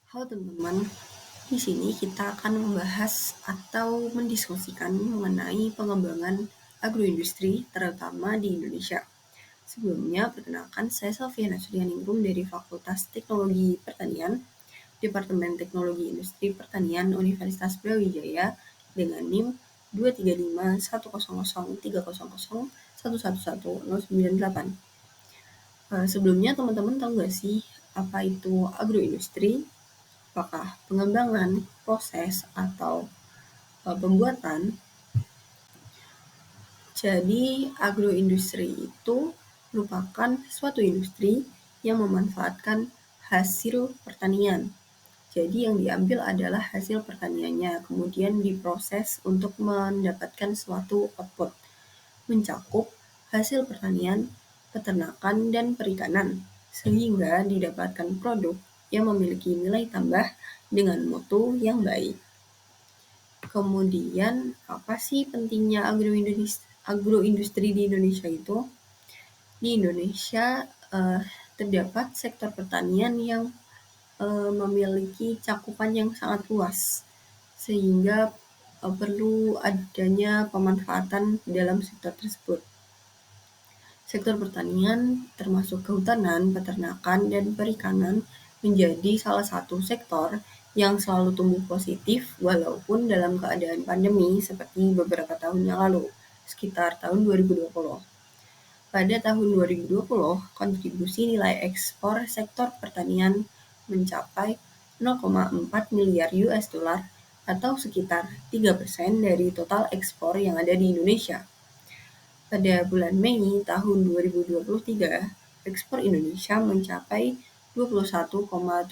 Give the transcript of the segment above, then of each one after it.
Halo teman-teman, di sini kita akan membahas atau mendiskusikan mengenai pengembangan agroindustri terutama di Indonesia. Sebelumnya, perkenalkan saya Selviana Suryaningrum dari Fakultas Teknologi Pertanian, Departemen Teknologi Industri Pertanian Universitas Brawijaya dengan NIM 235100300111098. Sebelumnya teman-teman tahu nggak sih apa itu agroindustri? Apakah pengembangan, proses, atau pembuatan? Jadi, agroindustri itu merupakan suatu industri yang memanfaatkan hasil pertanian. Jadi, yang diambil adalah hasil pertaniannya, kemudian diproses untuk mendapatkan suatu output, mencakup hasil pertanian, peternakan, dan perikanan, sehingga didapatkan produk yang memiliki nilai tambah dengan mutu yang baik. Kemudian, apa sih pentingnya agroindustri di Indonesia itu? Di Indonesia terdapat sektor pertanian yang memiliki cakupan yang sangat luas, sehingga perlu adanya pemanfaatan dalam sektor tersebut. Sektor pertanian termasuk kehutanan, peternakan, dan perikanan menjadi salah satu sektor yang selalu tumbuh positif walaupun dalam keadaan pandemi seperti beberapa tahun yang lalu, sekitar tahun 2020. Pada tahun 2020, kontribusi nilai ekspor sektor pertanian mencapai 0,4 miliar US dollar atau sekitar 3% dari total ekspor yang ada di Indonesia. Pada bulan Mei tahun 2023, ekspor Indonesia mencapai 21,72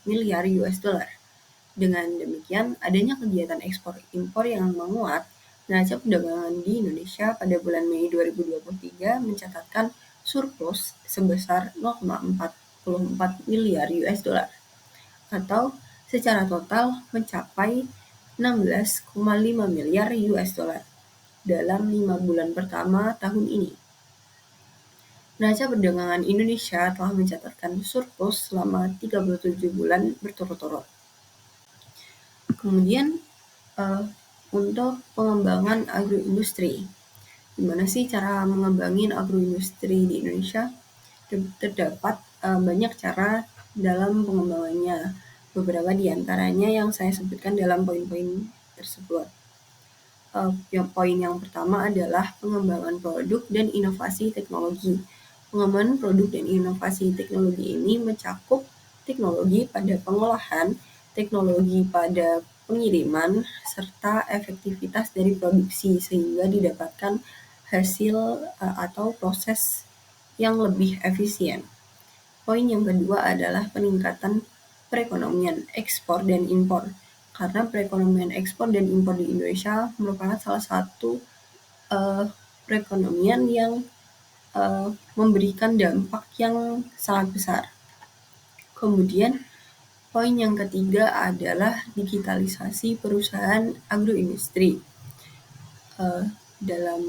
miliar US dollar. Dengan demikian, adanya kegiatan ekspor impor yang menguat, neraca perdagangan di Indonesia pada bulan Mei 2023 mencatatkan surplus sebesar 0,44 miliar US dollar atau secara total mencapai 16,5 miliar US dollar dalam 5 bulan pertama tahun ini. Neraca perdagangan Indonesia telah mencatatkan surplus selama 37 bulan berturut-turut. Kemudian untuk pengembangan agroindustri, gimana sih cara mengembangin agroindustri di Indonesia? Terdapat banyak cara dalam pengembangannya. Beberapa di antaranya yang saya sebutkan dalam poin-poin tersebut. Yang poin yang pertama adalah pengembangan produk dan inovasi teknologi. Pengembangan produk dan inovasi teknologi ini mencakup teknologi pada pengolahan, teknologi pada pengiriman, serta efektivitas dari produksi sehingga didapatkan hasil atau proses yang lebih efisien. Poin yang kedua adalah peningkatan perekonomian, ekspor dan impor. Karena perekonomian ekspor dan impor di Indonesia merupakan salah satu perekonomian yang memberikan dampak yang sangat besar. Kemudian, poin yang ketiga adalah digitalisasi perusahaan agroindustri. Dalam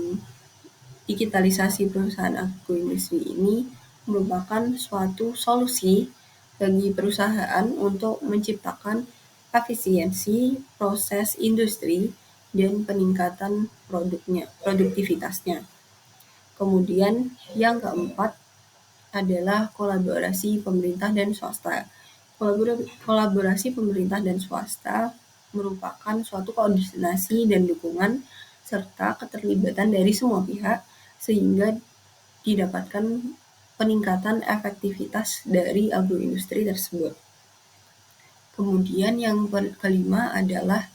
digitalisasi perusahaan agroindustri ini merupakan suatu solusi bagi perusahaan untuk menciptakan efisiensi proses industri dan peningkatan produktivitasnya. Kemudian yang keempat adalah kolaborasi pemerintah dan swasta. Kolaborasi pemerintah dan swasta merupakan suatu koordinasi dan dukungan serta keterlibatan dari semua pihak sehingga didapatkan peningkatan efektivitas dari agroindustri tersebut. Kemudian yang kelima adalah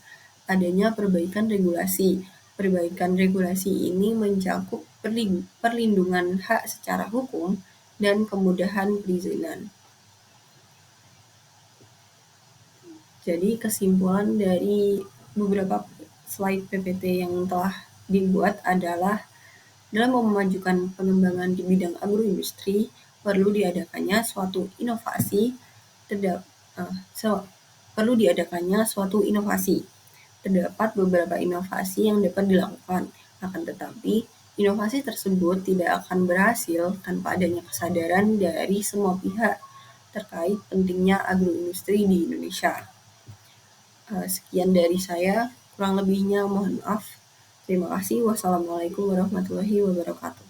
adanya perbaikan regulasi. Perbaikan regulasi ini mencakup perlindungan hak secara hukum dan kemudahan perizinan. Jadi kesimpulan dari beberapa slide PPT yang telah dibuat adalah dalam memajukan pengembangan di bidang agroindustri perlu diadakannya suatu inovasi Terdapat beberapa inovasi yang dapat dilakukan, akan tetapi inovasi tersebut tidak akan berhasil tanpa adanya kesadaran dari semua pihak, terkait pentingnya agroindustri di Indonesia. Sekian dari saya, kurang lebihnya mohon maaf. Terima kasih. Wassalamualaikum warahmatullahi wabarakatuh.